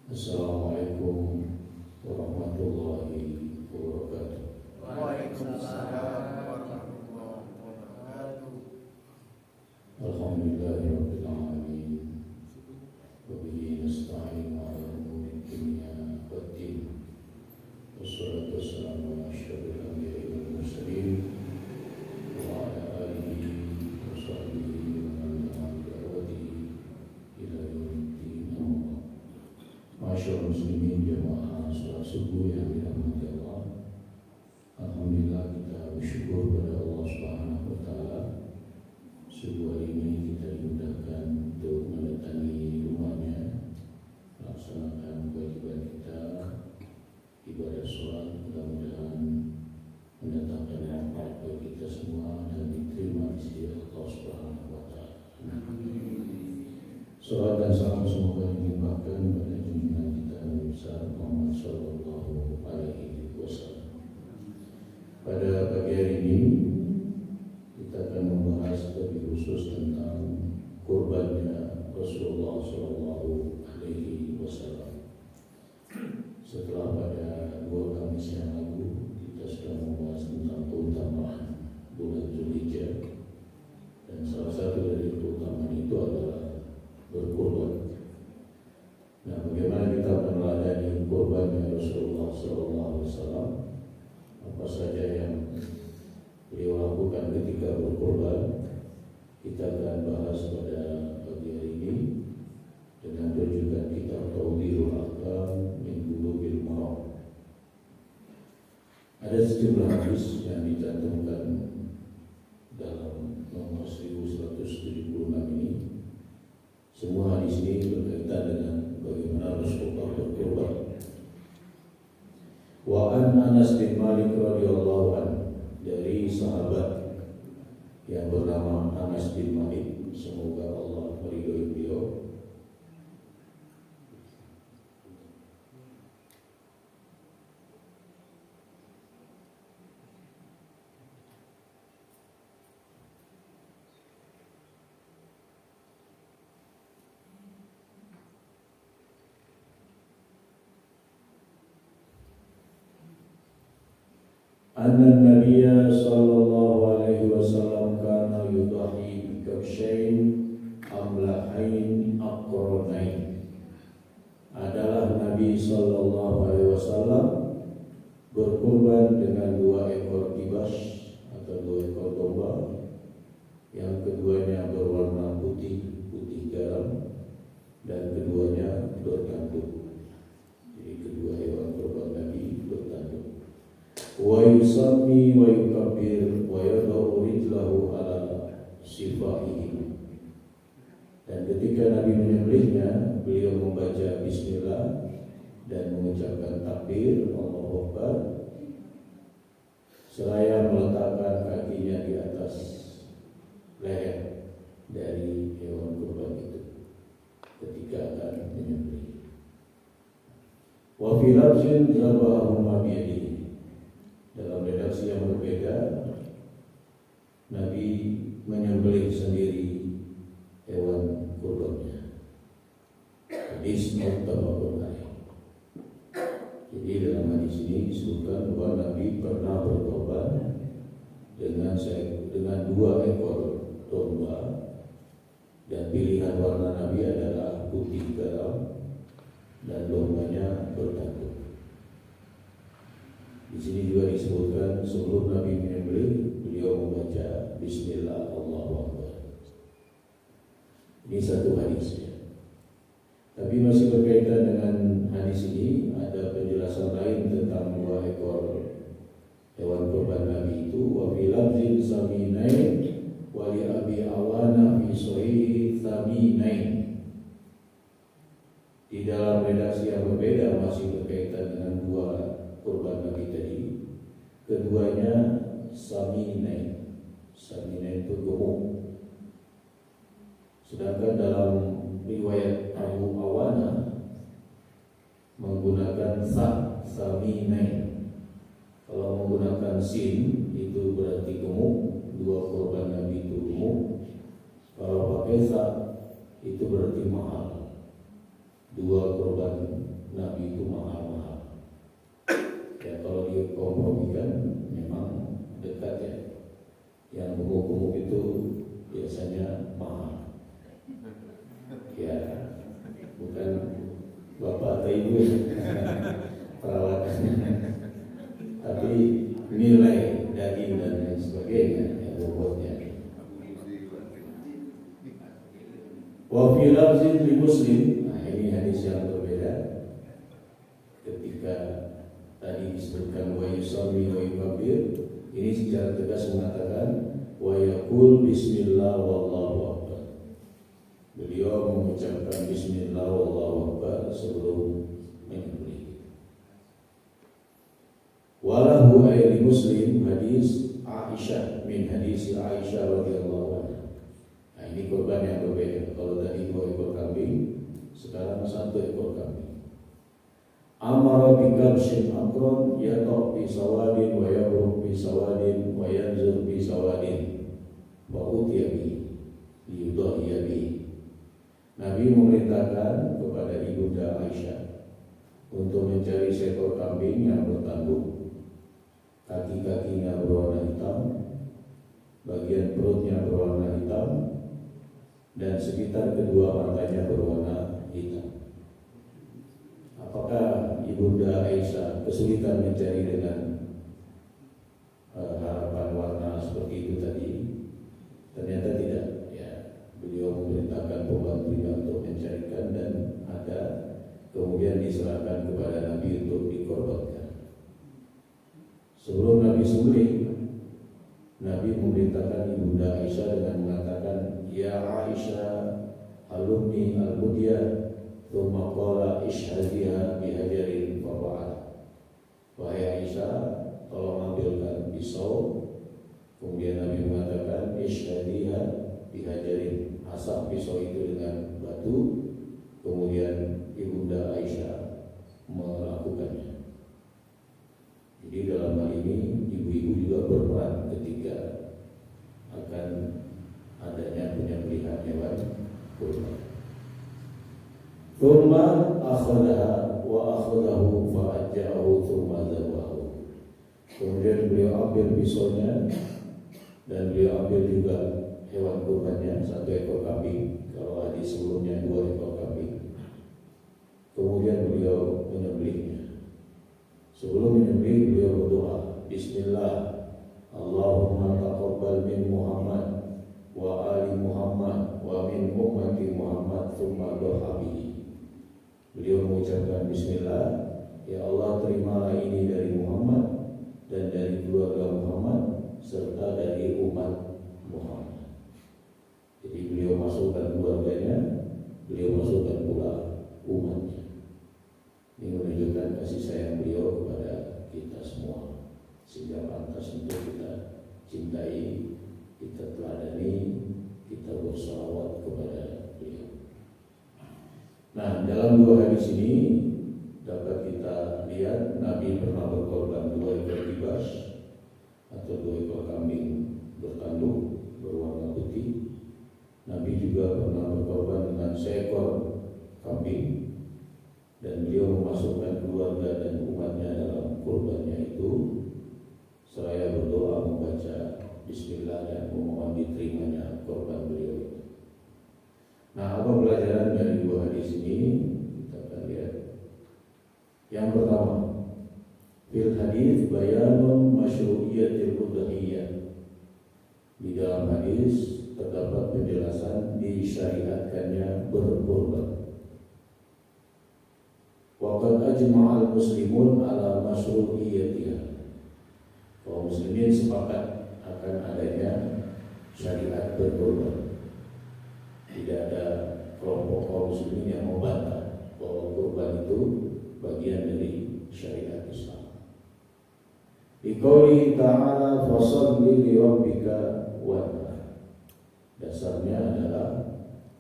Assalamualaikum warahmatullahi wabarakatuh. Waalaikumsalam warahmatullahi wabarakatuh. Alhamdulillahirabbil alamin. Wa bihi nasta'in 'ala umuri dunya waddin. Wassalatu wassalamu ala asyrofil anbiya'i wal mursalin wa ala alihi wa sahbihi wa man da'a bi da'watihi ila yaumiddin. Masyaallah muslimin jamaah salat subuh yang dirahmati Allah. Alhamdulillah kita bersyukur pada Allah Subhanahu wa taala. Subuh hari ini kita dimudahkan untuk mendatangi rumahnya, melaksanakan kewajiban kita ibadah sholat. Mudah-mudahan mendatangkan manfaat bagi kita semua dan diterima di sisi Allah Subhanahu wa taala. Salat dan salam semoga dilimpahkan pada junjungan kita Nabi besar Muhammad sallallahu alaihi wasallam. Pada pagi hari ini kita akan membahas lebih khusus tentang kurbannya Rasulullah sallallahu alaihi wasallam. Setelah pada 2 Kamis yang lalu kita sudah membahas tentang keutamaan bulan Zulhijjah, dan salah satu dari keutamaan itu adalah berkurban. Nah, bagaimana kita meneladani kurbannya Rasulullah SAW? Apa saja yang beliau lakukan ketika berkurban? Kita akan bahas pada pagi hari ini dengan rujukan kitab Tawdihul Ahkam min Bulughil Maram. Ada sejumlah hadis yang dicantumkan dalam nomor 1176 ini. Semua hadis ini berkaitan dengan bagaimana Rasulullah berkurban. Wa an Anas bin Malik radhiyallahu anhu, dari sahabat yang bernama Anas bin Malik, semoga Allah meridhoi beliau. Anna Nabiya sallallahu alaihi wasallam kana yudahi bi kabshain amlahain aqranain. Adalah Nabi sallallahu alaihi wasallam berkurban dengan 2 ekor kibas atau 2 ekor domba yang keduanya berwarna putih garam dan keduanya bertanduk. Jadi kedua hewan kurban Nabi bertanduk. Wa yusammi wa yukabbir wa yadau rijlahu ala sifaihi. Dan ketika Nabi menyembelihnya, beliau membaca bismillah dan mengucapkan takbir Allahu Akbar, seraya meletakkan kakinya di atas leher dari hewan kurban itu ketika akan menyembelih. Wa fi lafzin zabahuma biyadihi. Dalam redaksi yang berbeda, Nabi menyembelih sendiri hewan kurbannya. Hadis muttafaqun alaih. Jadi dalam hadis ini disebutkan bahwa Nabi pernah berkorban dengan 2 ekor domba, dan pilihan warna Nabi adalah putih garam dan dombanya bertanduk. Di sini juga disebutkan sebelum Nabi menyembelih, beliau membaca bismillah Allahu Akbar. Ini satu hadis ya. Tapi masih berkaitan dengan hadis ini, ada penjelasan lain tentang 2 ekor hewan kurban Nabi itu. Wa fi lafzin saminain wa li Abi Awana fi sahih thaminain. Di dalam redaksi yang berbeda masih berkaitan dengan 2 kurban Nabi tadi, keduanya saminain. Saminain itu gemuk. Sedangkan dalam riwayat Abu Awana menggunakan saminain. Kalau menggunakan sin itu berarti gemuk, 2 kurban Nabi itu gemuk. Kalau pakai sa itu berarti mahal. 2 kurban biasanya mahal. Ya, bukan bapak atau ibu perawatannya, tapi nilai daging dan lain sebagainya, ya, bobotnya. Wa fi lafzin li Muslim, nah ini hadis yang berbeda. Ketika tadi disebutkan wa yusalli wa yukabbir, ini secara tegas mengatakan wa yaqul bismillah wallahu akbar. Beliau mengucapkan bismillah wallahu akbar sebelum menyembelih. Walahu ayat Muslim hadis Aisyah min hadis Aisyah radhiyallahu anha. Nah, ini korban yang berbeda. Kalau tadi 2 ekor kambing, sekarang 1 ekor kambing. Amara bi kabshin akron yatok bi sawadin wa yabruk bi sawadin wa yanzur bi sawadin wa utiya bi liyudhiya bi. Nabi memerintahkan kepada ibunda Aisyah untuk mencari seekor kambing yang bertanduk, kaki-kakinya berwarna hitam, bagian perutnya berwarna hitam, dan sekitar kedua matanya berwarna hitam. Apakah ibunda Aisyah kesulitan mencari dengan harapan warna seperti itu tadi? Ternyata tidak. Ya, beliau memerintahkan pembantunya untuk mencarikan dan ada, kemudian diserahkan kepada Nabi untuk dikorbankan. Sebelum Nabi sembelih, Nabi memerintahkan ibunda Aisyah dengan mengatakan, ya Aisyah alumni al-mudiyah, thumma qala ishhadiha bihajarin fa'ala. Wahai Aisyah, tolong ambilkan pisau. Kemudian Nabi mengatakan ishhadiha bihajarin, asap pisau itu dengan batu. Kemudian ibunda Aisyah melakukannya. Jadi dalam hal ini ibu-ibu juga berperan ketika akan adanya penyembelihan hewan kurban. Thumma akhadaha wa akhadahu fa'ajja'ahu thumma zabahu. Kemudian beliau ambil pisaunya dan beliau ambil juga hewan kurbannya, 1 ekor kambing. Kalau hadis sebelumnya 2 ekor kambing. Kemudian beliau menyembelihnya. Sebelum menyembelih beliau berdoa, Bismillah, Allahumma taqabbal min Muhammad wa ali Muhammad wa min ummati Muhammad thumma dohabihi. Beliau mengucapkan Bismillah, ya Allah terimalah ini dari Muhammad dan dari keluarga Muhammad serta dari umat Muhammad. Jadi beliau masukkan keluarganya, beliau masukkan pula umatnya. Ini menunjukkan kasih sayang beliau kepada kita semua, sehingga pantas untuk kita cintai, kita teladani, kita bersalawat kepada beliau. Nah, dalam 2 hadis ini dapat kita lihat Nabi pernah berkorban 2 ekor kibas atau 2 ekor kambing bertanduk berwarna putih. Nabi juga pernah berkorban dengan seekor kambing, dan beliau memasukkan keluarga dan umatnya dalam kurbannya itu, seraya berdoa membaca Bismillah dan memohon diterimanya korban beliau itu. Nah, apa pelajaran dari 2 hadis ini? Kita akan lihat. Yang pertama, fil hadis bayanun masyru'iyatil udhiyah. Di dalam hadis terdapat penjelasan disyariatkannya berkurban. Waqad ajma'al muslimun ala masyru'iyyatiha. Kaum muslimin sepakat akan adanya syariat berkurban. Tidak ada kelompok kaum muslimin yang membantah bahwa kurban itu bagian dari syariat Islam. Biqauli ta'ala fasholli li rabbika wanhar. Dasarnya adalah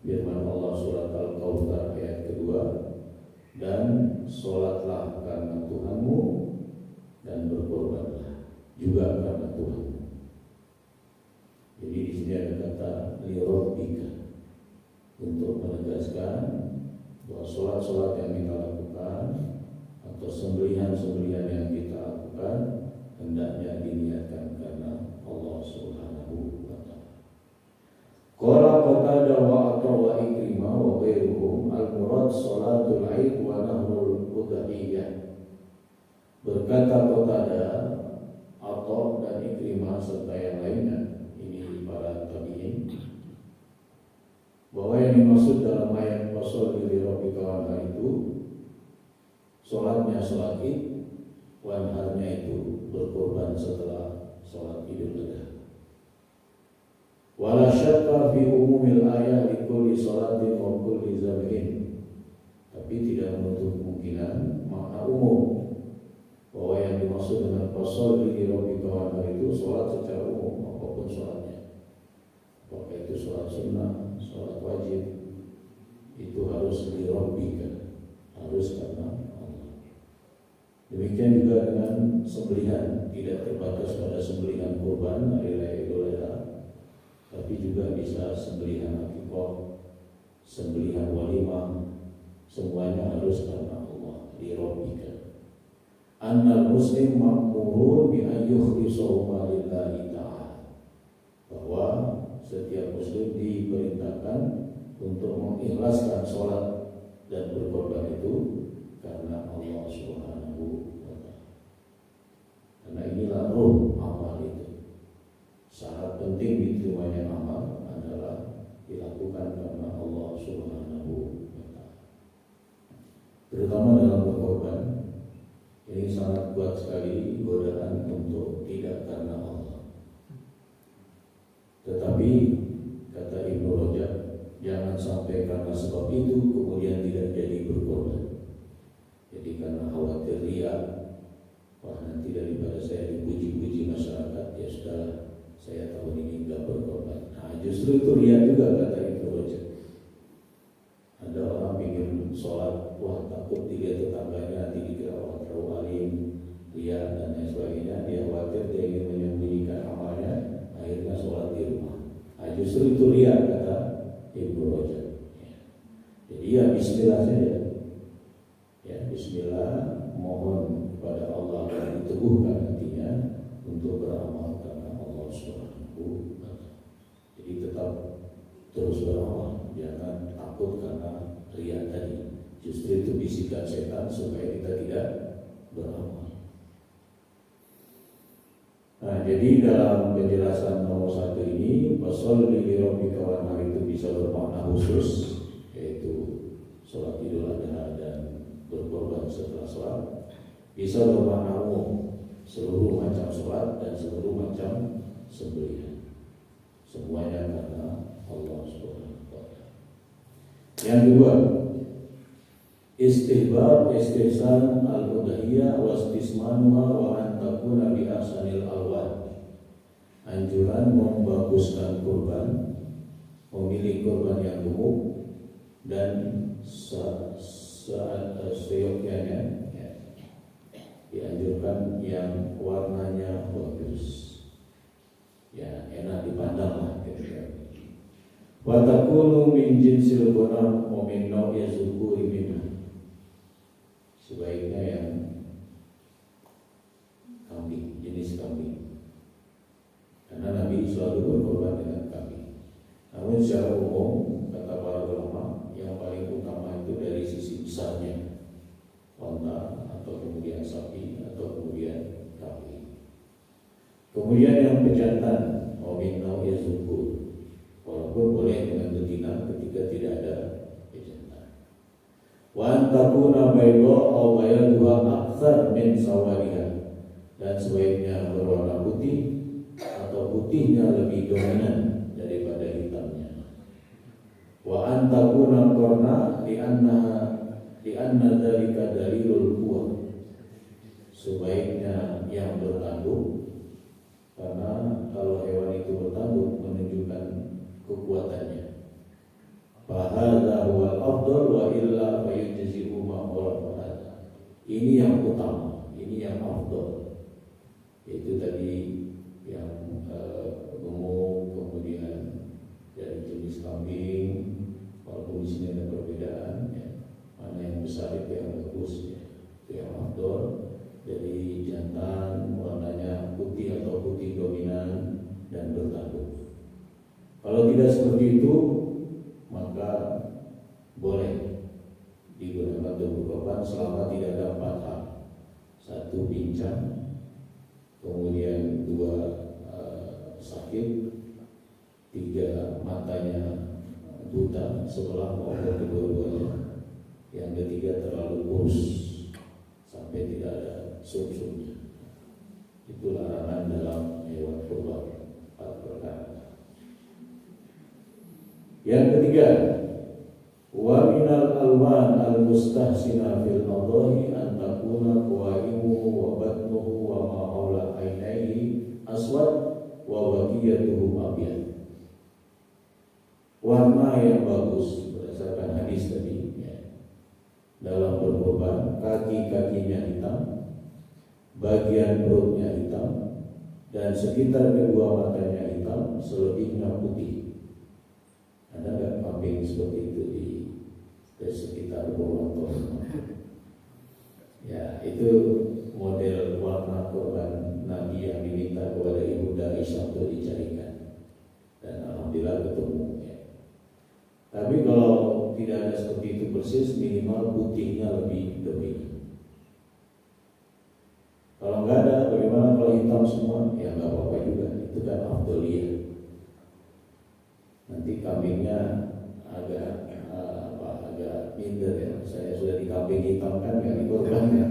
firman Allah surat Al-Kautsar ayat kedua, dan sholatlah karena Tuhanmu dan berkorbanlah juga karena Tuhanmu. Jadi di sini ada kata li rabbika untuk menegaskan bahwa sholat-sholat yang kita lakukan atau sembelihan-sembelihan yang kita lakukan hendaknya diniatkan karena Allah Subhanahu wa ta'ala. Qala Berkata Qatadah, Atha dan Ikrimah serta yang lainnya, ini para tabi'in, bahwa yang dimaksud dalam ayat washolli li rabbika wanhar itu sholatnya sholat id, wanharnya itu berkorban setelah sholat Idul Adha. Wala syakka fi umumil ayat li kulli sholatin wa kulli zabhin. Tapi tidak menutup kemungkinan makna umum bahwa yang dimaksud dengan washolli li rabbika wanhar itu sholat secara umum, apapun sholatnya, apakah itu sholat sunnah, sholat wajib, itu harus li rabbika, harus karena Allah. Demikian juga dengan sembelihan, tidak terbatas pada sembelihan kurban hari raya Idul Adha, tapi juga bisa sembelihan akikah, sembelihan walimah, semuanya harus karena Allah, li rabbika. Annal muslim ma'murun bi an yukhlisahuma lillahi ta'ala, bahwa setiap muslim diperintahkan untuk mengikhlaskan sholat dan berkorban itu karena Allah Subhanahu wa ta'ala. Karena inilah ruh amal itu. Syarat penting diterimanya amal adalah dilakukan karena Allah Subhanahu wa ta'ala. Terutama dalam berkorban, ini sangat kuat sekali godaan untuk tidak karena Allah. Tetapi kata Ibnu Rajab, jangan sampai karena sebab itu kemudian tidak jadi berkorban. Jadi karena khawatir riya, wah nanti daripada saya dipuji-puji masyarakat, ya sudah saya tahun ini enggak berkorban. Nah justru itu riya juga kata Ibnu Rajab. Ada orang ingin sholat, wah takut dilihat tetangganya, nanti dikira wah terlalu alim, riya dan lain sebagainya. Dia khawatir, dia ingin menyembunyikan amalnya, akhirnya sholat di rumah. Nah, justru itu riya kata Ibnu Rajab. Jadi ya bismillah saja. Ya bismillah, mohon kepada Allah dan diteguhkan hatinya untuk beramal karena Allah Subhanahu wa ta'ala. Jadi tetap terus beramal, jangan takut karena riya tadi. Justru itu bisikan setan supaya kita tidak beramal. Nah, jadi dalam penjelasan nomor 1 ini, washolli li rabbika wanhar itu bisa bermakna khusus, yaitu sholat Idul Adha dan berkorban setelah sholat. Bisa bermakna umum, seluruh macam sholat dan seluruh macam sembelihan. Semuanya karena Allah Subhanahu wa ta'ala. Yang kedua, istihbab istihsan al-udhiyah wa istismanuha wa an takuna bi ahsanil alwan. Anjuran membaguskan kurban, memilih kurban yang gemuk dan seyogyanya, ya, dianjurkan yang warnanya bagus, ya enak dipandang lah kira-kira. Wa takunu min jinsil ghanam wa min naw'i zukuri minha. Sebaiknya yang kambing, jenis kambing. Karena Nabi selalu berkorban dengan kambing. Namun secara umum kata para ulama, yang paling utama itu dari sisi besarnya, onta atau kemudian sapi atau kemudian kambing. Kemudian yang pejantan, wa min naw'i zukur, walaupun boleh dengan betina ketika tidak ada pejantan. Wa antakuna bayda aw bayaduha aktsar min sawariha, dan sebaiknya berwarna putih atau putihnya lebih dominan daripada hitamnya. Wa antakuna qarna li anna dzalika dalilul quwwah, sebaiknya yang bertanduk, karena kalau hewan itu bertanduk menunjukkan kekuatannya. Fahadha huwal afdal wa illa fayujzi'u ma qala. Ini yang utama, ini yang afdal. Itu tadi yang gemuk, kemudian dari jenis kambing, walaupun di sini ada perbedaan, ya. Mana yang besar itu yang bagus, ya. Itu yang afdal. Dari jantan warnanya putih atau putih dominan dan bertanduk. Kalau tidak seperti itu, maka boleh digunakan untuk berkorban selama tidak ada 4 hal. 1, satu pincang, kemudian dua sakit, tiga matanya buta sebelah maupun kedua-duanya, yang ketiga terlalu kurus sampai tidak ada sum-sumnya. Itu larangan dalam hewan kurban 4 perkara. Yang ketiga, wa minal alwan al-mustahsina fil adhahi an takuna qawaimuhu wa batnuhu wa ma haula ainaihi aswad wa baqiyatuhu abyad. Warna yang bagus berdasarkan hadis tadi ya, dalam berkorban, kaki-kakinya hitam, bagian perutnya hitam, dan sekitar kedua matanya hitam, selebihnya putih. Ada nggak kambing seperti itu di sekitar Purwokerto? Ya, itu model warna korban Nabi yang diminta kepada Ibu Aisyah untuk dicarikan, dan alhamdulillah ketemu ya. Tapi kalau tidak ada seperti itu persis, minimal putihnya lebih lebih. Kalau nggak ada, bagaimana kalau hitam semua? Ya nggak apa-apa juga, itu kan afdoliyah. Nanti kambingnya agak agak minder ya. Saya sudah di kambing hitam kan nggak dikorban ya.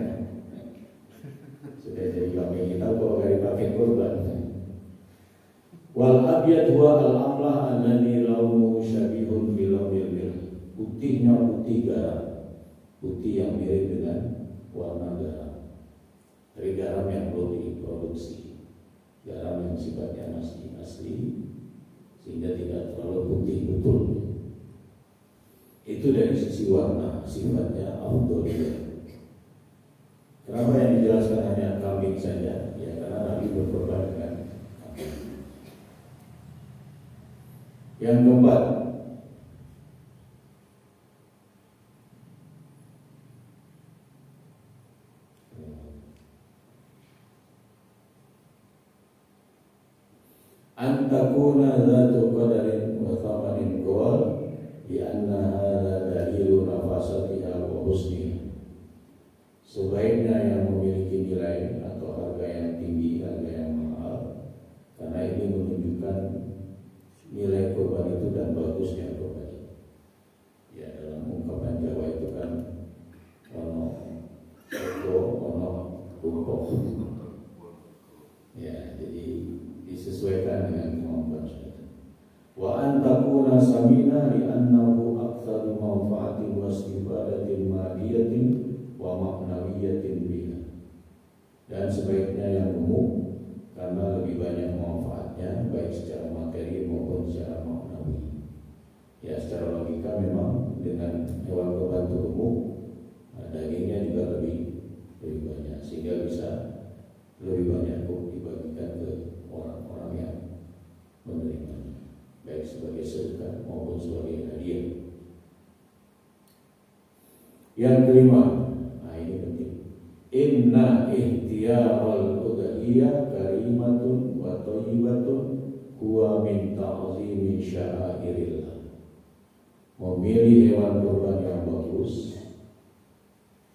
Sudah jadi kambing hitam kok nggak dipakai korban. Wal abyad huwa al-amlah alladhi launuhu syabihun bil launil. Putihnya putih garam, putih yang mirip dengan warna garam. Dari garam yang belum diproduksi, garam yang sifatnya masih asli, sehingga tidak terlalu putih betul. Itu dari sisi warna, sifatnya afdoliyah. Kenapa yang dijelaskan hanya kambing saja? Ya karena Nabi berkorban dengan kambing. Yang keempat, antakuna zatu qadarin wa thamanin qawal bi anna hadza dalilu nafasatiha wa husniha. Sebaiknya yang memiliki nilai atau harga yang tinggi, harga yang mahal, karena ini menunjukkan nilai korban itu dan bagusnya korban. Ya dalam ungkapan Jawa itu kan ono ruko. Ya jadi disesuaikan dengan kemampuan kita. Wa antakuna samina li annahu aktsaru manfaatin wa istifadatin madiyatin wa ma'nawiyatin biha. Dan sebaiknya yang gemuk karena lebih banyak manfaatnya baik secara materi maupun secara maknawi. Ya secara logika memang dengan hewan kurban gemuk, dagingnya juga lebih banyak sehingga bisa lebih banyak dibagikan ke orang-orang yang menerimanya, baik sebagai sedekah maupun sebagai hadiah. Yang kelima, ini penting. Inna ihtiyarul udhiyah karimatun wa thayyibatun huwa min ta'zimi sya'airillah. Memilih hewan kurban yang bagus,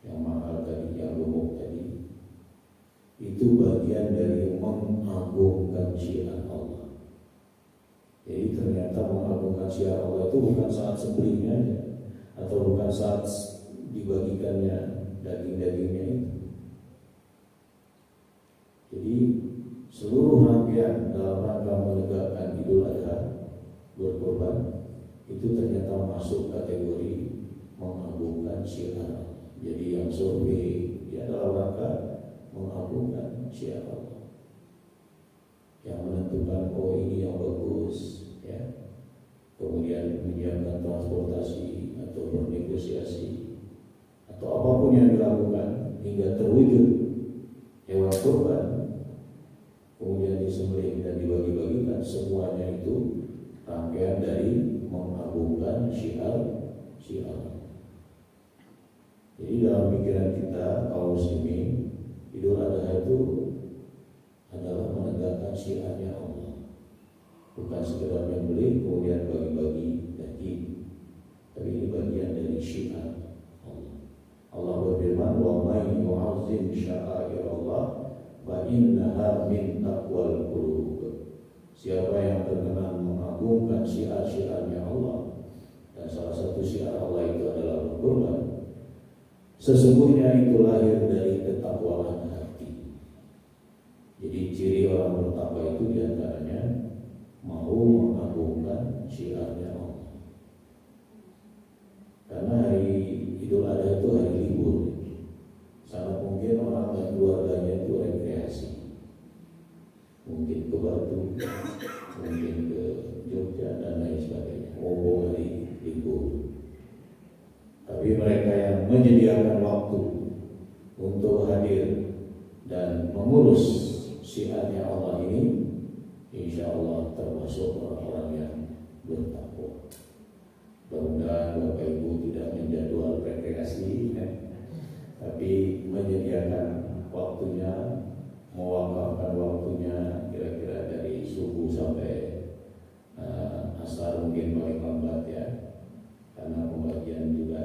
yang mahal tadi, yang gemuk tadi, itu bagian dari mengagungkan syiar Allah. Jadi ternyata mengagungkan syiar Allah itu bukan saat sembelihnya aja, atau bukan saat dibagikannya daging-dagingnya itu. Jadi seluruh rangkaian dalam rangka menegakkan Idul Adha berkorban itu ternyata masuk kategori mengagungkan syiar. Jadi yang survei dia dalam rangka mengagungkan syiar Allah, yang menentukan ini yang bagus ya. Kemudian menyiapkan transportasi atau bernegosiasi atau apapun yang dilakukan hingga terwujud hewan kurban, kemudian disembelih dan dibagi-bagikan, semuanya itu rangkaian dari mengagungkan syiar. Jadi dalam pikiran kita kaum muslimin, Idul Adha itu adalah menegakkan syiarnya Allah, bukan sekedar membeli kemudian bagi-bagi daging, tapi ini bagian dari syiar Allah. Allah berfirman, wa may yu'azzim sya'airallah fa innaha min taqwal qulub. Siapa yang berkenan mengagungkan syiar-syiarnya Allah, dan salah satu syiar Allah itu adalah berkorban, sesungguhnya itu lahir dari ketakwaan hati. Jadi ciri orang bertakwa itu diantaranya mau mengagungkan syiarnya Allah. Karena hari Idul Adha itu hari libur, sangat mungkin orang dan keluarganya itu rekreasi, mungkin ke Batu, mungkin ke Jogja dan lain sebagainya, hari libur. Tapi mereka yang menyediakan waktu untuk hadir dan mengurus syiarnya Allah ini, insya Allah termasuk orang-orang yang bertakwa. Mudah-mudahan Bapak Ibu tidak menjadwal rekreasi, tapi menyediakan waktunya, mewakafkan waktunya kira-kira dari subuh sampai asar mungkin paling lambat ya, karena pembagian juga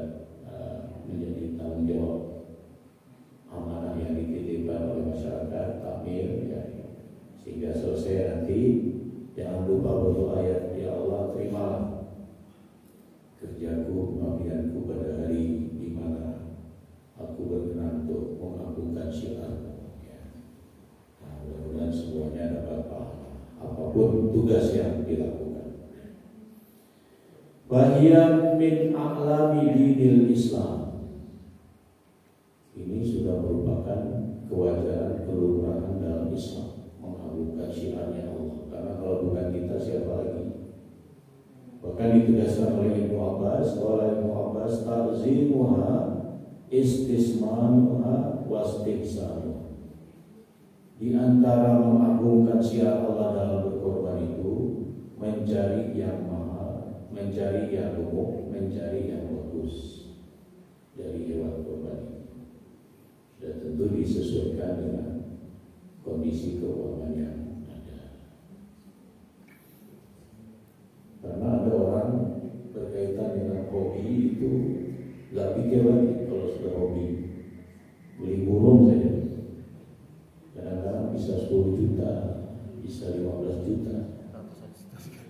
menjadi tanggung jawab amanah yang dititipkan oleh masyarakat takmir ya, sehingga selesai nanti jangan lupa berdoa ya Allah, terimalah kerjaku, pengabdianku pada hari di mana aku berkenan untuk mengagungkan syiar ya. Nah, mudah-mudahan semuanya dapat pahala apapun tugas yang dilakukan. Bahia min a'lami dinil Islam. Ini sudah merupakan kewajaran kelurahan dalam Islam, mengagungkan syiarnya Allah. Karena kalau bukan kita siapa lagi? Bahkan ditegaskan oleh Ibnu Abbas, ta'zimuha istismanuha wastihsanuha. Di antara mengagungkan syiar Allah dalam berkorban itu mencari yang mahal, mencari yang umum, mencari yang bagus dari hewan korban ini. Dan tentu disesuaikan dengan kondisi keuangan yang ada. Karena ada orang berkaitan dengan hobi itu gak pikir lagi kalau sudah hobi. Beli burung saja kadang-kadang bisa 10 juta, bisa 15 juta,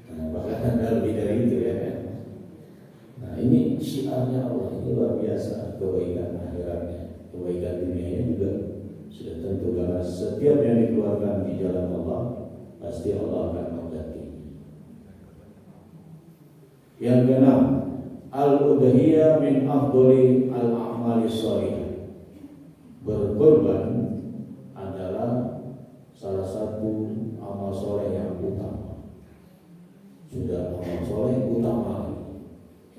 nah, bahkan ada lebih dari itu ya. Nah ini syiarnya Allah, ini luar biasa. Kebaikan akhiratnya, kebaikan dunianya juga sudah tentu, karena setiap yang dikeluarkan di jalan Allah pasti Allah akan mengganti. Yang keenam, al-udhiyah min afdoli al-a'mali sholihah. Berkorban adalah salah satu amal soleh yang utama. Sudah amal soleh utama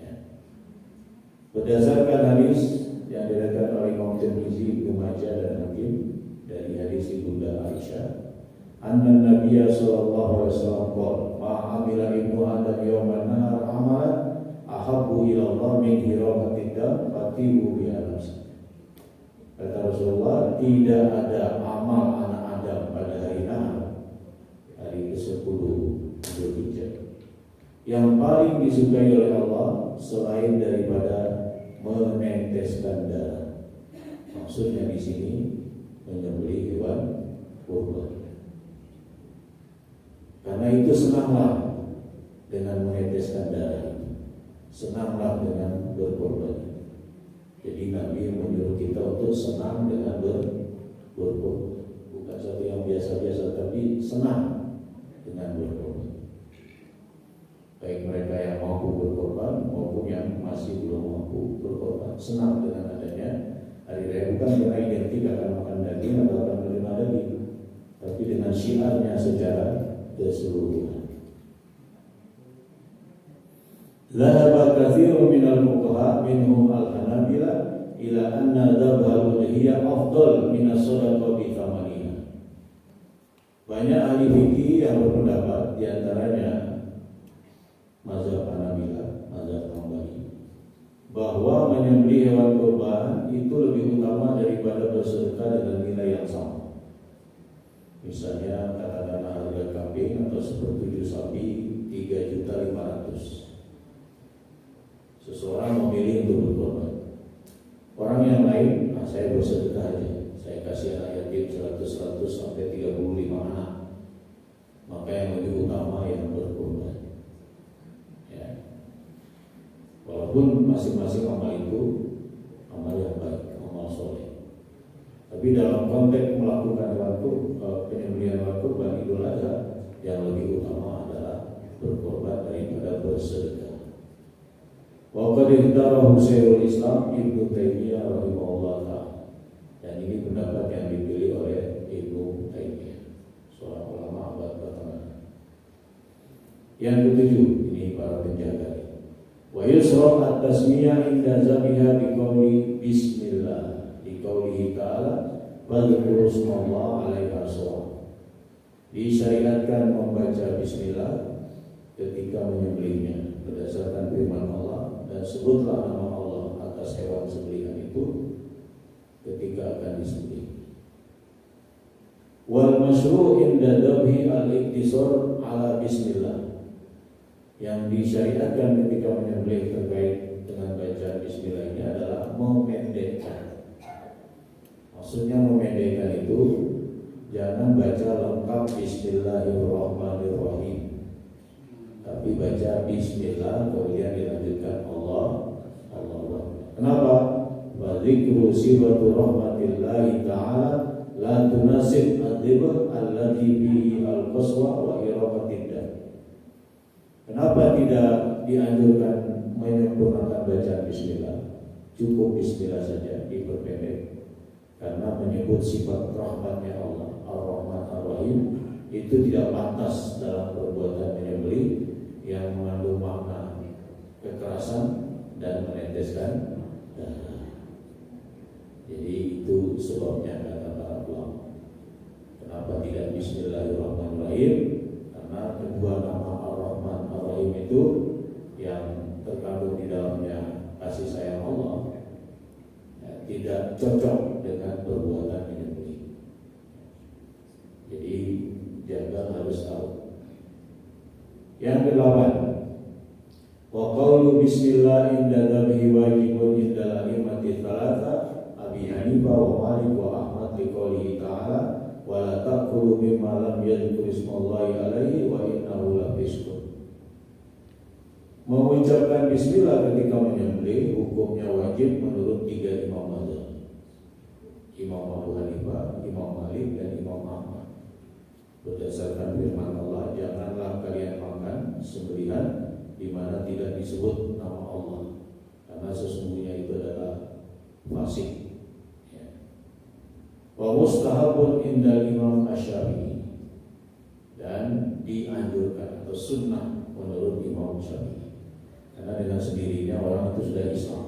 ya. Berdasarkan hadis yang diriwayatkan oleh Imam Tirmizi, Ibnu Majah dan Hakim dari hadis Ibunda Aisyah, anna Nabiya sallallahu alaihi wasallam qala ma amila ibnu adam yawman nahar amalan ahabbu ila Allah min hiramatid dam fatihu bi anas. Kata Rasulullah, tidak ada amal anak Adam pada hari nahar, hari ke-10 Dzulhijjah, yang paling disukai oleh Allah selain daripada meneteskan darah. Maksudnya di sini menyembelih hewan kurban. Karena itu senanglah dengan meneteskan darah itu, senanglah dengan berkorban. Jadi Nabi menyuruh kita untuk senang dengan berkorban, bukan satu yang biasa-biasa, tapi senang dengan berkorban. Baik mereka yang mampu berkorban maupun yang masih belum mampu berkorban, senang dengan adanya hari raya, bukan karena identik akan makan daging atau akan menerima daging, tapi dengan syiarnya secara keseluruhan. Dhahaba katsirun minal fuqaha minhum al-Hanabila ila anna dzabhal udhiyah afdal min as-sadaqah bi thamaniha. Banyak ahli fikih yang berpendapat, di antaranya mazhab Hanabila, mazhab Hambali, bahwa menyembelih hewan kurban itu lebih utama daripada bersedekah dengan nilai yang sama. Misalnya katakanlah harga kambing atau sepertujuh sapi 3.500.000. Seseorang memilih untuk berkorban, orang yang lain saya bersedekah aja, saya kasih anak yatim 100 sampai 35 anak, maka yang lebih utama yang berkorban. Ya. Walaupun masing-masing amal itu amal yang baik, amal soleh, tapi dalam konteks melakukan penyembelihan hewan kurban Idul Adha, yang lebih utama adalah berkorban daripada bersedekah. Wa qad ikhtarahu Syekhul Islam Ibnu Taimiyah rahimahullah ta'ala. Dan ini pendapat yang dipilih oleh Ibnu Taimiyah, seorang ulama abad pertengahan. Yang ketujuh, ini para penjaga. Wa yusra at-tasmiyah inda zabiha biqauli bismillah, biqaulihi ta'ala wadhkuru ismallahi 'alaiha shawab. Disyariatkan membaca bismillah ketika menyembelihnya berdasarkan firman Allah, dan sebutlah nama Allah atas hewan sembelihan itu ketika akan disembelih. Wal masyru' inda dhabhi al-iktisar ala bismillah. Yang disyariatkan ketika menyembelih terkait dengan baca bismillah ini adalah memendekkan. Maksudnya memendekkan itu jangan baca lengkap bismillahirrahmanirrahim, tapi baca bismillah kemudian dilanjutkan Allah. Kenapa? Wa dzikru sifatu rahmatillahi ta'ala la tunasib adzibah allati bihi al-qaswa wa iraqatid dam. Kenapa tidak dianjurkan menyempurnakan bacaan bismillah? Cukup bismillah saja, diperpendek. Karena menyebut sifat rahmatnya Allah, Ar-Rahman Ar-Rahim, itu tidak pantas dalam perbuatan menyembelih yang mengandung makna kekerasan dan meneteskan darah. Jadi itu sebabnya kata para ulama. Kenapa tidak bismillahirrahmanirrahim? Karena kedua nama Ar-Rahman Ar-Rahim itu yang terkandung di dalamnya kasih sayang Allah, ya, tidak cocok dengan perbuatan menyembelih. Jadi jaga, harus tahu. Yang kedelapan, wa qawlu bismillah inda dhabhi wajibun inda al-a'immati thalatha Abi Hanifah wa Malik wa Ahmad liqaulihi ta'ala wa la ta'kulu mimma lam yadhkur ismallahi alaihi wa innahu la fisqun. Mengucapkan bismillah ketika menyembelih hukumnya wajib menurut 3 imam mazhab, Imam Abu Hanifah, Imam Malik, dan Imam Ahmad. Berdasarkan firman Allah, janganlah kalian makan sembelihan di mana tidak disebut nama Allah, karena sesungguhnya itu adalah fasik. Wa mustahabun indal Imam Asy-Syafi'i, dan dianjurkan atau sunnah menurut Imam Syafi'i, karena dengan sendirinya orang itu sudah Islam.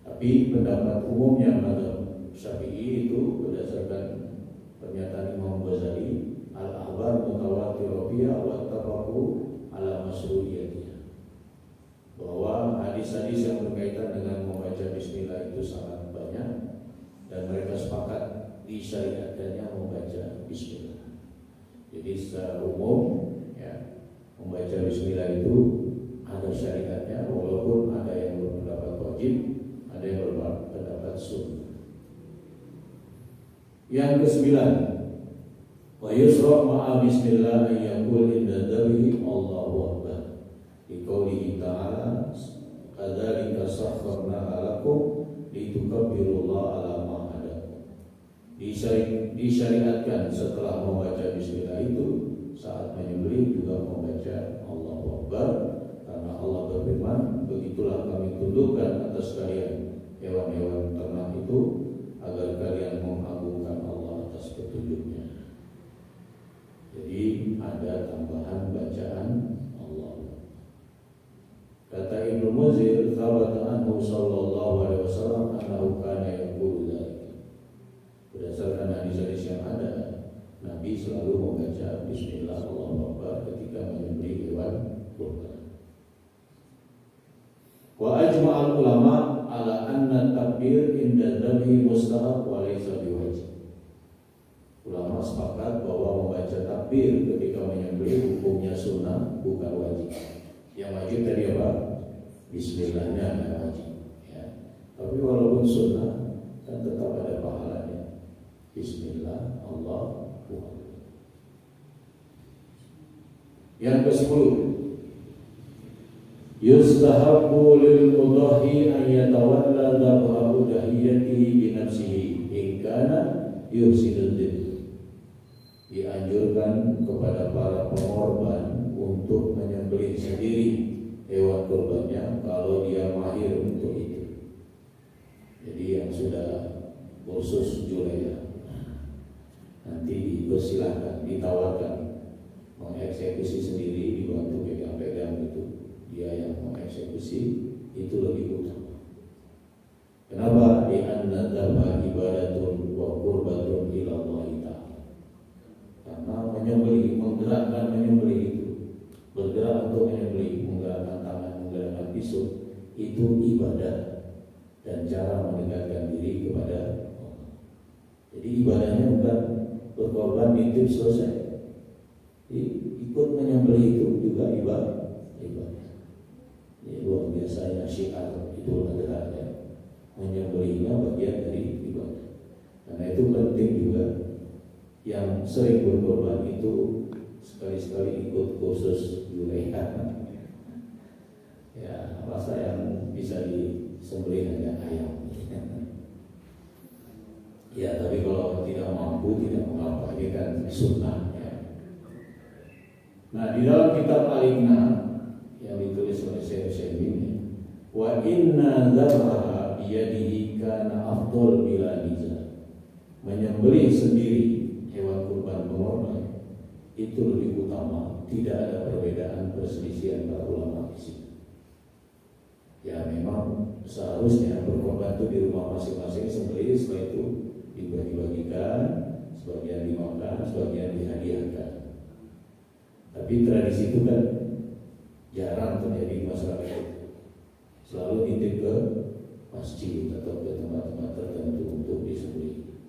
Tapi pendapat umumnya mazhab Syafi'i itu berdasarkan pernyataan Imam Ghazali, al-akhbar mutawatir fiyah wa tafaqu ala masyru'iyatih, bahwa hadis-hadis yang berkaitan dengan membaca bismillah itu sangat banyak dan mereka sepakat disyariatkannya membaca bismillah. Jadi secara umum, ya, membaca bismillah itu ada syariatnya, walaupun ada yang berpendapat wajib, ada yang berpendapat sunnah. Yang ke-9, wa yusra ma'a bismillah ayyakul inda dhabhi Allahu akbar, liqaulihi ta'ala kadzalika sakharna lakum litukabbirullaha ala ma hadakum. Disyariatkan setelah membaca bismillah itu saat menyembelih juga membaca Allahu akbar, karena Allah berfirman, begitulah kami tundukkan atas kalian hewan-hewan ternak itu agar kalian mengagungkan Allah atas petunjuknya. Jadi ada tambahan bacaan Allah. Kata Ibnu Muzir, thabata anhu sallallahu alaihi wasallam annahu kana yaqulu dzalik. Berdasarkan hadis-hadis yang ada, Nabi selalu membaca bismillah Allahu akbar ketika menyembelih hewan kurban. Wa ajma'al ulama ala anna takbir inda dhabhi mustahab wa laysa biwajib. Ulama sepakat bahwa membaca takbir ketika menyembelih hukumnya sunnah, bukan wajib. Yang wajib tadi apa? Bismillahnya wajib, ya. Tapi walaupun sunnah, kan tetap ada pahalanya. Bismillah, Allahu Akbar. Yang ke-10, yustahabbu lil mudahi an yatawalla dhabha udahiyatihi bi nafsihi in kana yuhsinu dzin. Dianjurkan kepada para pengorban untuk menyembelih sendiri hewan kurbannya kalau dia mahir untuk itu. Jadi yang sudah khusus juleha nanti dipersilahkan, ditawarkan mengeksekusi sendiri, dibantu pegang-pegang itu, dia yang mengeksekusi itu lebih utama. Kenapa? Di anna dzabha ibadatun wa qurbatun ila Allah Ta'ala. Karena menyembelih, menggerakkan menyembelih itu, bergerak untuk menyembelih, menggerakkan tangan, menggerakkan pisau, itu ibadah dan cara mendekatkan diri kepada Allah. Jadi ibadahnya bukan berkorban itu selesai. Ikut menyembelih itu juga ibadah. Ini luar biasanya syiar Idul Adha ya. Menyembelihnya bagian dari ibadah. Karena itu penting juga yang sering berkorban itu sekali-sekali ikut kursus juleha. Ya, rasa yang bisa disembelih hanya ayam. Ya, tapi kalau tidak mampu tidak mengapa, ini kan sunnah ya. Nah, di dalam kitab Al-Iqna yang ditulis oleh Syekh ini, wa inna dzabha biyadihi kana afdal bila niza. Menyembelih sendiri hewan kurban pengorban itu lebih utama, tidak ada perbedaan perselisihan para ulama di sini. Ya memang seharusnya berkorban itu di rumah masing-masing sembelih, setelah itu dibagi-bagikan, sebagian dimakan, sebagian dihadiahkan. Tapi tradisi itu kan jarang terjadi di masyarakat itu. Selalu titip ke masjid atau ke tempat-tempat tertentu untuk disembelih.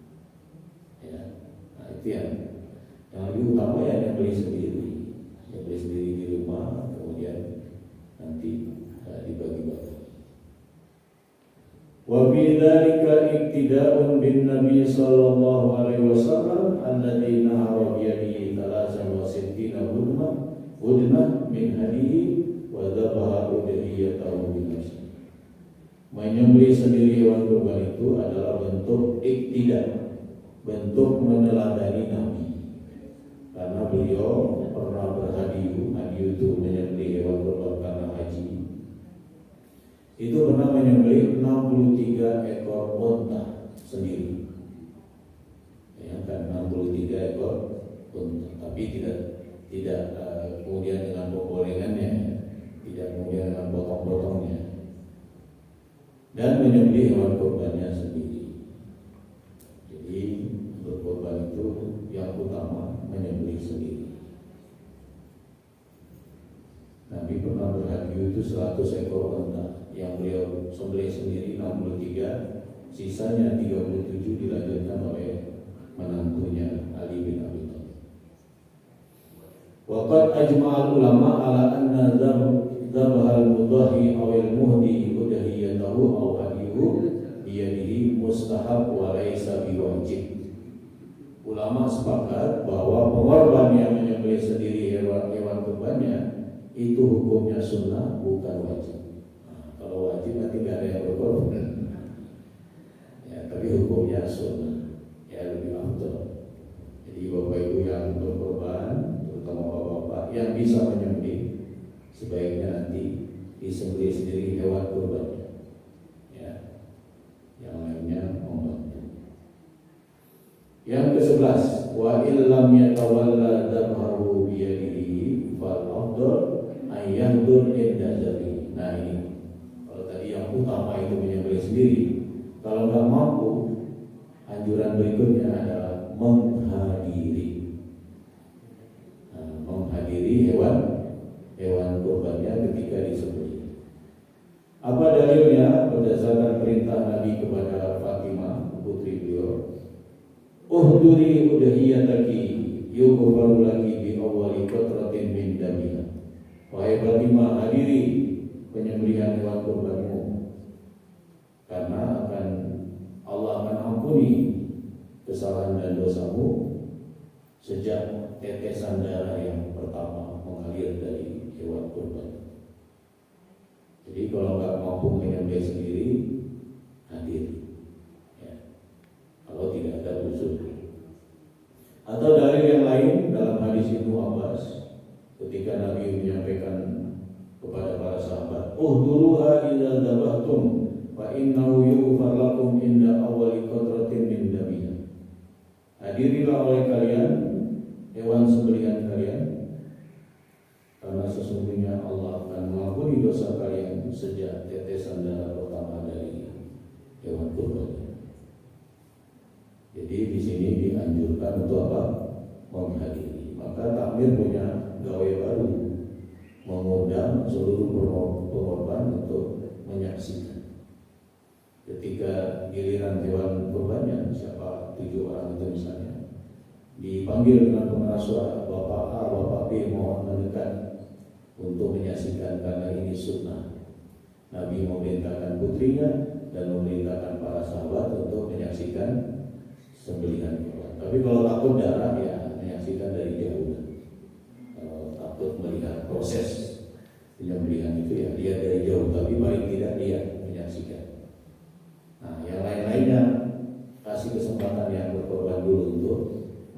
Ya, nah itu yang lebih utama ya yang beli sendiri di rumah, kemudian nanti dibagi-bagi. Wa bi dzalika iktida'un bin Nabi sallallahu alaihi wasallam alladzi nahara bi yadihi 63 budnah min hadihi wa dzabaha udhiyatahu bi nafsihi. Menyembelih sendiri hewan kurban itu adalah bentuk iktidak, bentuk meneladani Nabi. Karena beliau pernah berhadiu itu menyembelih hewan kurban karena haji. Itu pernah menyembelih 63 ekor unta sendiri. Ya kan, 63 ekor unta, tapi tidak kemudian dengan penggorengannya, tidak kemudian dengan potong-potongnya, dan menyembelih hewan kurbannya sendiri. Jadi berkorban itu yang utama menyembelih sendiri. Nabi pernah berhadiu itu 100 ekor unta yang beliau sembelih sendiri 63, sisanya 37 dilanjutkan oleh menantunya Ali bin Abi Thalib. Waqad ajma'al ulama ala anna dzabhal mudahi awil muhdi udhiyatahu aw hadiyu biyadihi mustahab wa laisa biwajib. Ulama sepakat bahwa pengorban yang menyembelih sendiri hewan kurbannya itu hukumnya sunnah, bukan wajib. Kalau wajib nanti tidak ada yang berkorban. Ya, tapi hukumnya sunnah, ya lebih afdal. Jadi bapak ibu yang berkorban, terutama bapak-bapak yang bisa menyembelih, sebaiknya nanti disembelih sendiri hewan kurbannya. Ya, yang lainnya membantu. Yang ke-11, wa illam yatawalla dzabhahu biyadihi fal afdal ayyahdur inda zabi. Nah ini, kalau tadi yang utama itu menyembelih sendiri, kalau nggak mampu, anjuran berikutnya adalah menghadiri. Nah, menghadiri hewan kurbannya ketika disembelih. Apa dalilnya? Berdasarkan perintah Nabi kepada Fatimah, putri beliau, uhduri udhiyataki yughfaru laki bi awwali qatratin min damiha. Wahai Fatimah, hadiri penyembelihan hewan kurbanmu, karena Allah akan ampuni kesalahan dan dosamu sejak tetesan darah yang pertama mengalir dari hewan kurban. Jadi kalau nggak mampu menyembelih sendiri, hadir. Ya. Kalau tidak ada uzur. Atau dalil yang lain dalam hadis Ibnu Abbas, ketika Nabi menyampaikan kepada para sahabat, "Uhduruha idza dzabhtum fa innahu yughfar lakum inda awwali qatratin min damiha." Hadirilah oleh kalian hewan sembelihan kalian, karena sesungguhnya Allah akan mengampuni dosa kalian sejak tetesan darah pertama dari hewan kurban. Jadi di sini dianjurkan untuk apa? Menghadiri. Maka takmir punya gawe baru, mengundang seluruh pengorban untuk menyaksikan. Ketika giliran hewan kurbannya, siapa 7 orang itu misalnya, dipanggil dengan pengeras suara, Bapak A, Bapak B mohon mendekat untuk menyaksikan karena ini sunnah. Nabi memerintahkan putrinya dan memerintahkan para sahabat untuk menyaksikan sembelihan hewan. Tapi kalau takut darah ya menyaksikan dari jauh. Kalau takut melihat proses penyembelihan itu ya lihat dari jauh, tapi paling tidak lihat menyaksikan. Nah, yang lain-lainnya kasih kesempatan yang berkorban dulu untuk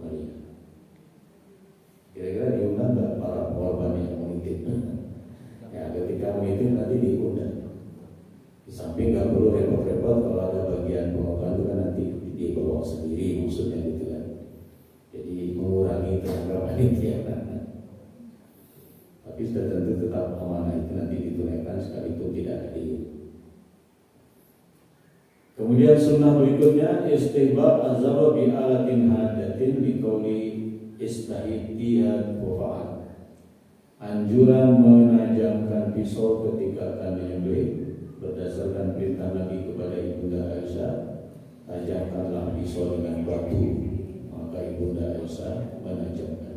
melihat. Kira-kira diundang nggak para korban yang menitip? Ya, ketika menitip nanti diundang. Di samping nggak perlu repot-repot kalau ada bagian pengorban itu kan nanti dibawa sendiri maksudnya gitu kan. Jadi mengurangi tenaga panitia kan. Tapi sudah tentu tetap amanah itu nanti ditunaikan sekalipun tidak hadir. Kemudian sunnah berikutnya istihbab azab bi alatin hadatin bi qauli istahidiyat wa fa'al. Anjuran menajamkan pisau ketika akan menyembelih berdasarkan perintah Nabi kepada Ibunda Aisyah, tajamkanlah pisau dengan batu. Maka Ibunda Aisyah menajamkan.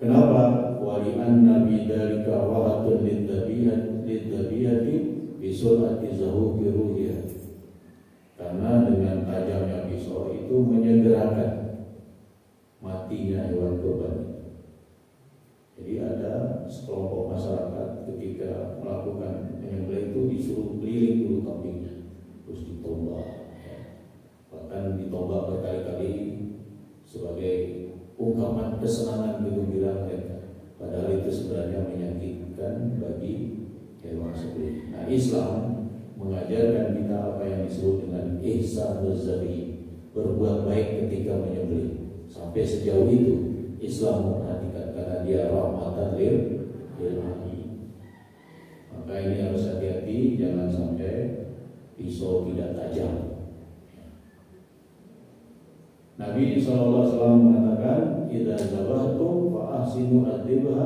Kenapa? Wali an-nabi dalika wahatun lidabiyati bisurati zahuki ruhiyah. Karena dengan tajamnya pisau itu menyegerakan matinya hewan kurban. Jadi ada sekelompok masyarakat ketika melakukan menyembelih itu disuruh keliling dulu kambingnya, terus ditombak, ya. Bahkan ditombak berkali-kali sebagai ungkapan kesenangan kegembiraan mereka. Padahal itu sebenarnya menyakitkan bagi hewan sembelih. Nah, Islam mengajarkan kita apa yang disebut dengan ihsanul zabi, berbuat baik ketika menyembelih. Sampai sejauh itu Islam memperhatikan karena dia rahmatan lil alamin. Maka ini harus hati-hati, jangan sampai pisau tidak tajam. Nabi SAW mengatakan, "Idza zabahtum fa ahsinu ad-dibha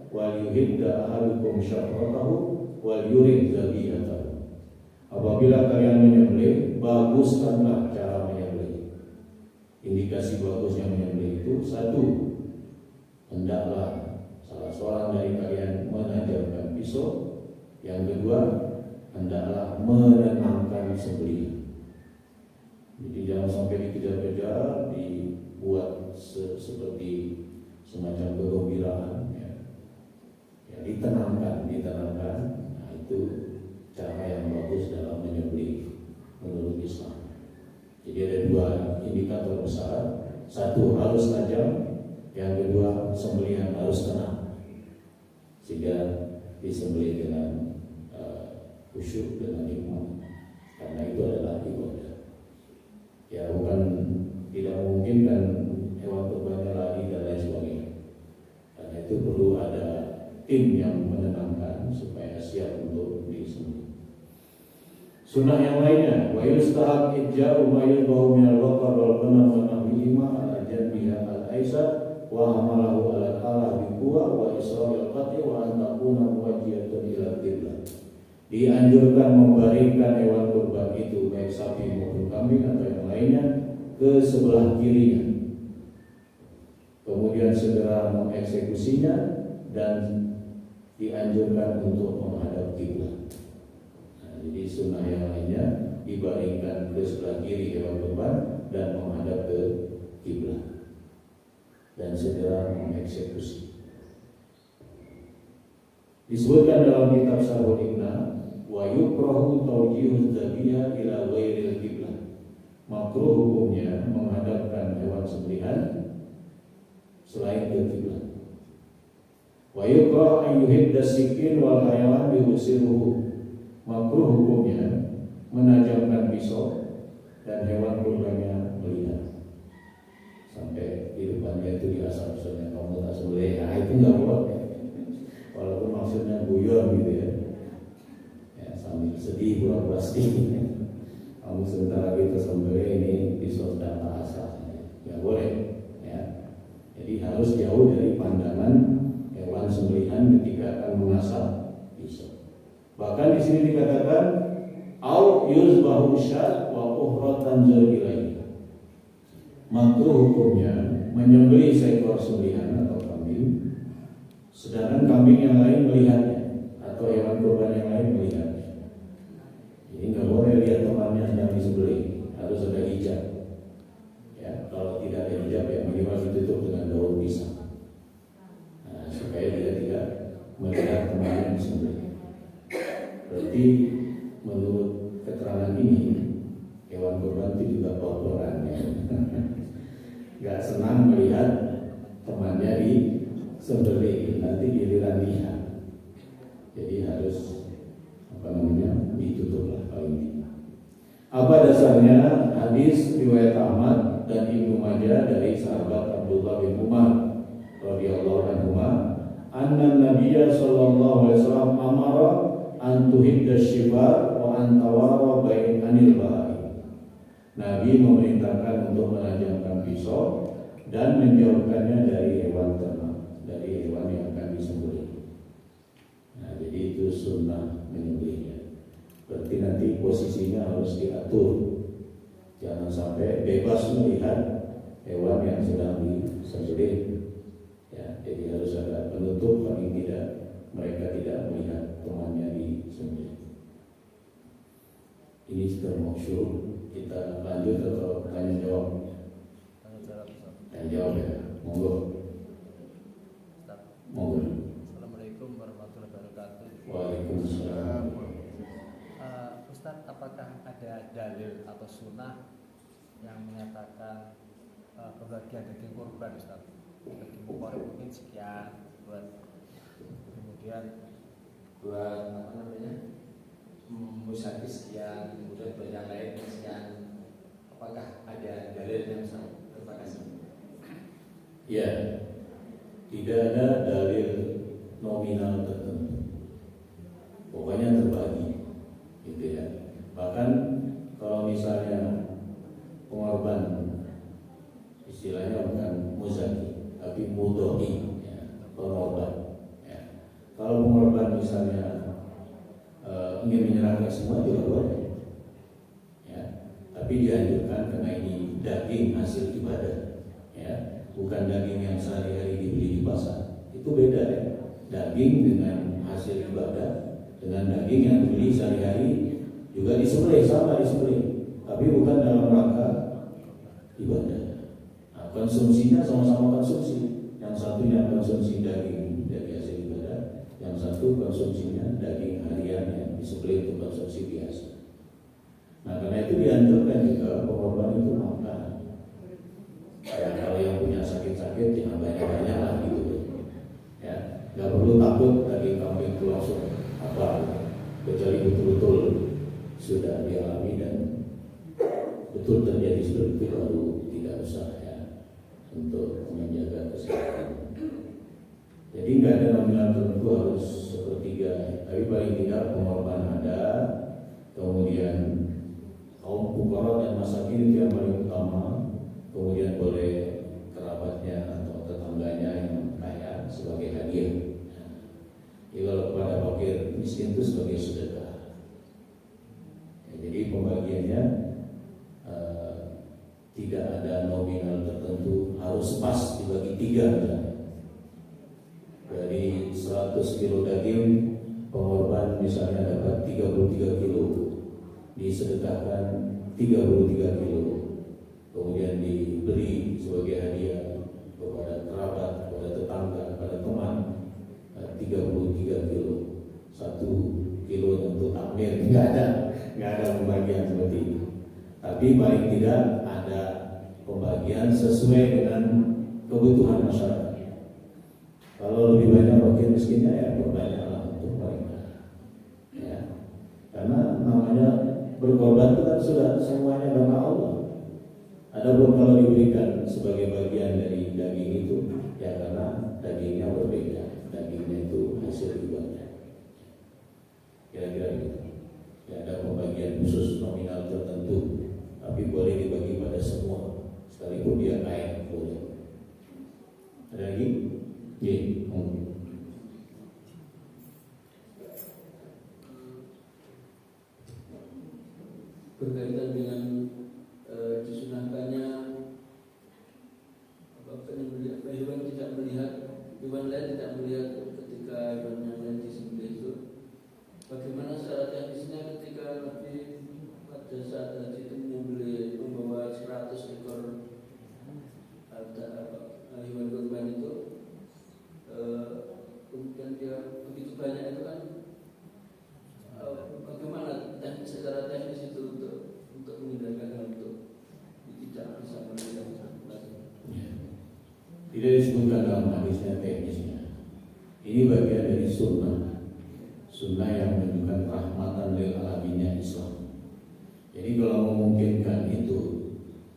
wal yuhidda ahadukum syafratahu wal yurid zabihatahu." Apabila kalian menyembelih, baguskanlah cara menyembelih. Indikasi bagusnya menyembelih itu, satu, hendaklah salah seorang dari kalian menajamkan pisau. Yang kedua, hendaklah menenangkan sembelihan. Jadi jangan sampai dikejar-kejar, dibuat seperti semacam kegembiraan, ya. Ya, ditenangkan. Nah, itu cara yang bagus dalam menyembelih menurut Islam. Jadi ada 2 indikator besar. Satu, harus tajam. Yang kedua, sembelihan harus tenang, sehingga disembelih dengan khusyuk, dengan hikmah. Karena itu adalah ibadah. Ya, bukan tidak memungkinkan hewan kurbannya lari dan lain sebagainya. Karena itu perlu ada tim yang menenangkan supaya siap untuk disembelih. Sunnah yang lainnya, wa yustahab ija'u ma yudbahu minal waqar wal ghanam wa nahwihima ala janbiha al-aisar wa hamalahu ala al-ala biquwa wa isra'il qati wa an takuna muwajjihatan ila qiblah. Dianjurkan membaringkan hewan kurban itu, baik sapi maupun kambing atau yang lainnya, ke sebelah kirinya. Kemudian segera mengeksekusinya dan dianjurkan untuk menghadap kiblat. Nah, jadi sunnah yang lainnya dibaringkan ke sebelah kiri hewan kurban dan menghadap ke kiblat dan segera mengeksekusi. Disebutkan dalam kitab Syarhul Iqna, wa yukrahu tawjihuz dzabihah ila ghairil qiblah. Makruh hukumnya menghadapkan hewan sembelihan selain ke kiblat. Wa yukrah an yuhidda sikin wal hayawan biusiruhu. Makruh hukumnya menajamkan pisau dan hewan kurbannya melihat sampai di depannya itu diasal-asalnya kamu tak sembelih. Nah itu nggak boleh. Walaupun maksudnya guyon gitu ya, sambil sedih pura-pura sedih. Kamu sebentar lagi tersembelih, ini pisau sedang tak asal, nggak boleh. Ya. Jadi harus jauh dari pandangan hewan sembelihan ketika akan mengasah pisau. Bahkan di sini dikatakan au yuzbahu syat wa ukhratan zalilai. Makruh hukumnya menyembelih seekor sembelihan atau kambing, sedangkan kambing yang lain melihatnya atau hewan kurban yang lain melihatnya. Jadi nggak boleh lihat temannya sedang disembelih, harus ada hijab. Ya, kalau tidak ada hijab ya minimal ditutup dengan daun pisang. Nah, supaya dia tidak melihat temannya disembelih. Berarti menurut keterangan ini hewan kurban itu juga kotoran ya. Gak senang melihat temannya disembelih, nanti giliran lihat. Jadi harus ditutup lah paling tidak. Apa dasarnya? Hadis riwayat Ahmad dan Ibnu Majah dari sahabat Abdullah bin Umar radhiyallahu anhu, anna Nabiyya sallallahu alaihi wasallam amara an tuhidda syifar wa an tawara bain anil bahari. Nabi memerintahkan untuk menajamkan pisau dan menjauhkannya dari hewan ternak, dari hewan yang akan disembelih. Nah, jadi itu sunnah menyembelihnya. Berarti nanti posisinya harus diatur, jangan sampai bebas melihat hewan yang sedang disembelih. Ya, jadi harus ada penutup, paling tidak mereka tidak melihat temannya disembelih. Ini sudah masyhur. Kita lanjut atau tanya jawab? Tanya jawab ya, monggo. Monggo. Assalamualaikum warahmatullahi wabarakatuh. Waalaikumsalam. Ustaz, apakah ada dalil atau sunnah yang menyatakan pembagian daging kurban, Ustaz? Daging kurban mungkin sekian buat kemudian buat apa namanya? Musafir sekian, kemudian buat yang lain sekian. Apakah ada dalil yang sama? Terima kasih. Ya, tidak ada dalil nominal tertentu. Pokoknya terbagi, gitu ya. Bahkan kalau misalnya pengorban, istilahnya bukan muzaki, tapi mudhohi, ya, pengorban. Ya. Kalau pengorban misalnya ingin menyerahkan semua juga boleh, ya. Tapi dianjurkan karena ini daging hasil ibadah, ya, bukan daging yang sehari-hari dibeli di pasar. Itu beda ya. Daging dengan hasil ibadah dengan daging yang dibeli sehari-hari juga disembelih, sama disembelih, tapi bukan dalam rangka ibadah. Nah, konsumsinya sama-sama konsumsi. Yang satunya konsumsi daging dari hasil ibadah, yang satu konsumsinya daging harian yang disembelih untuk konsumsi biasa. Nah, karena itu dianjurkan juga pengorban itu makan. Ya, kalau yang punya sakit-sakit jangan banyak-banyak lah gitu. Ya, nggak perlu takut daging kambing itu langsung kecuali betul-betul sudah dialami dan betul terjadi seperti itu, baru tidak usah ya untuk menjaga kesehatan. Jadi nggak ada nominal tertentu harus sepertiga, tapi paling tidak pengorban ada, kemudian kaum fuqara dan masakin itu yang paling utama, kemudian boleh kerabatnya atau tetangganya yang kaya sebagai hadiah. Jadi kalau kepada fakir miskin itu sebagai sedekah. Ya, jadi pembagiannya tidak ada nominal tertentu, harus pas dibagi tiga misalnya. Dari 100 kilo daging pengorban misalnya dapat 33 kilo, disedekahkan 33 kilo, kemudian diberi sebagai hadiah kepada kerabat, kepada tetangga, kepada teman, 33 kilo, 1 kilo untuk takmir. Nggak ada pembagian seperti itu. Tapi paling tidak ada pembagian sesuai dengan kebutuhan masyarakat. Kalau lebih banyak bagi miskinnya ya perbanyaklah untuk mereka. Ya. Karena namanya berkorban itu kan sudah semuanya karena Allah. Adapun kalau diberikan sebagai bagian dari daging itu, ya karena dagingnya berbeda, dagingnya itu hasil ibadah. Kira-kira gitu. Ya, ada pembagian khusus nominal tertentu, tapi boleh dibagi pada semua, sekalipun dia kaya boleh. Ada lagi? Iya. Berkaitan dengan disunahkannya hewan tidak melihat, hewan lain tidak melihat ketika hewan yang lain disembelih itu. Bagaimana secara teknisnya ketika Nabi pada saat haji itu menyembelih membawa 100 ekor hewan kurban itu, kemudian dia begitu banyak itu kan, bagaimana secara teknis itu untuk menghindarkan hal itu tidak bisa melihat. Tidak disebutkan dalam hadisnya teknisnya. Ini bagian dari sunnah yang menunjukkan rahmatan lil alaminnya Islam. Jadi kalau memungkinkan itu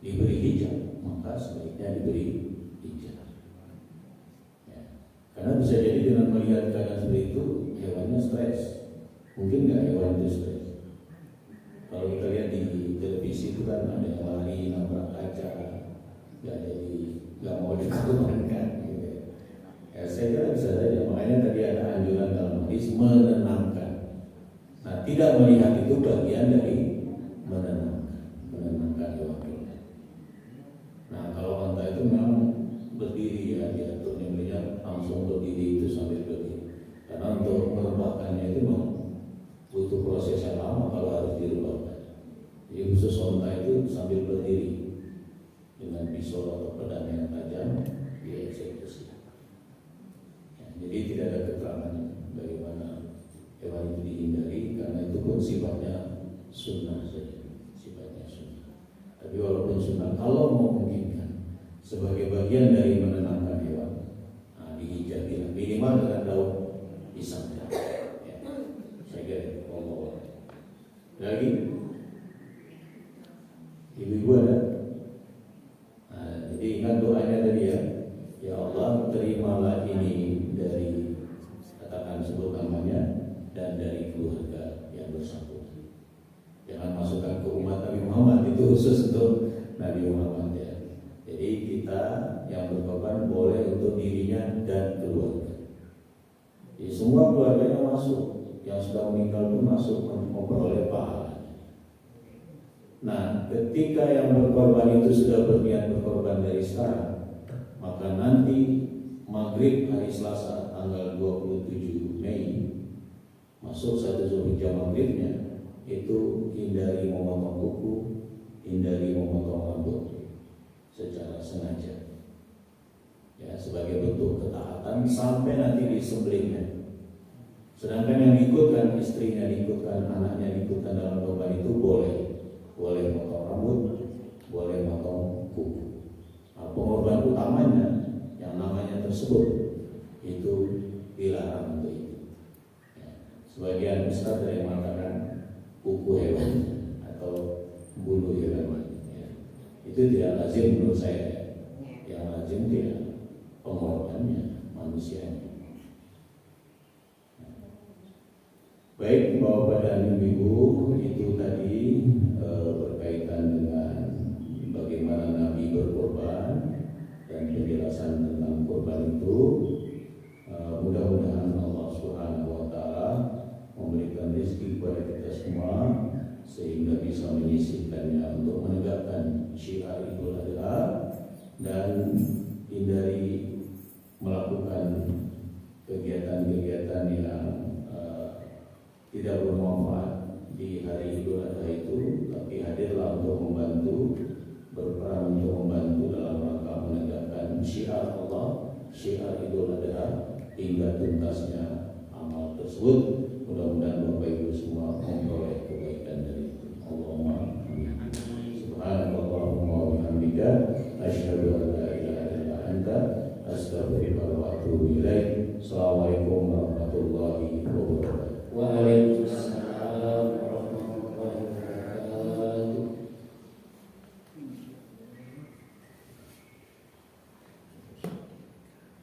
diberi hijab, maka sebaiknya diberi hijab. Ya. Karena bisa jadi dengan melihat keadaan seperti itu hewannya stres. Mungkin nggak hewan itu stres. Kalau kita lihat di televisi itu kan ada yang lari nabrak kaca, nggak mau dikorbankan. Gitu. Ya, saya kira bisa saja. Makanya tadi ada anjuran dalam hadis menenangkan. Nah, tidak melihat itu bagian dari menenangkan hewan. Nah, kalau onta itu memang berdiri ya, dia tuh nyembelihnya langsung berdiri itu sambil berdiri. Karena untuk merebahkannya itu memang butuh proses yang lama kalau harus direbahkan. Jadi khusus onta itu sambil berdiri dengan pisau atau pedang yang tajam dieksekusi. Ya, jadi tidak ada keterangan bagaimana hewan itu dihindari, karena itu pun sifatnya sunnah saja, sifatnya sunnah. Tapi walaupun sunnah, kalau memungkinkan sebagai bagian dari menenangkan hewan, dihijab minimal dengan daun pisang. Ya. Saya kira ngomong lagi, ibu-ibu ada. Jadi ingat doanya tadi ya. Ya Allah, terimalah ini dari, katakan sebut namanya, dan dari keluarga yang bersangkutan. Jangan masukkan ke umat Nabi Muhammad, itu khusus untuk Nabi Muhammad ya. Jadi kita yang berkorban boleh untuk dirinya dan keluarga. Jadi semua keluarganya masuk, yang sudah meninggal pun masuk memperoleh pahala. Nah, ketika yang berkorban itu sudah berniat berkorban dari sekarang, maka nanti maghrib hari Selasa tanggal 27 Mei masuk 1 Zulhijjah maghribnya, itu hindari memotong kuku, hindari memotong rambut secara sengaja. Ya, sebagai bentuk ketaatan sampai nanti disembelihnya. Sedangkan yang diikutkan, istrinya diikutkan, anaknya diikutkan dalam korban itu boleh motong rambut, boleh motong kuku. Nah, pengorban utamanya yang namanya tersebut itu dilarang untuk itu. Ya, sebagian besar dari mengatakan kuku hewan atau bulu hewan. Ya, itu tidak lazim menurut saya. Yang lazim tidak pengorbannya, manusianya. Baik, Bapak dan Ibu, itu tadi berkaitan dengan bagaimana Nabi berkorban dan penjelasan tentang korban itu. Mudah-mudahan Allah Subhanahu wa Ta'ala memberikan rezeki kepada kita semua sehingga bisa menyisihkannya untuk menegakkan syiar Idul Adha dan hindari melakukan kegiatan-kegiatan yang tidak bermanfaat di hari Idul Adha itu, tapi hadirlah untuk membantu, berperan untuk membantu dalam rangka menegakkan syiar Allah, syiar Idul Adha hingga tuntasnya amal tersebut.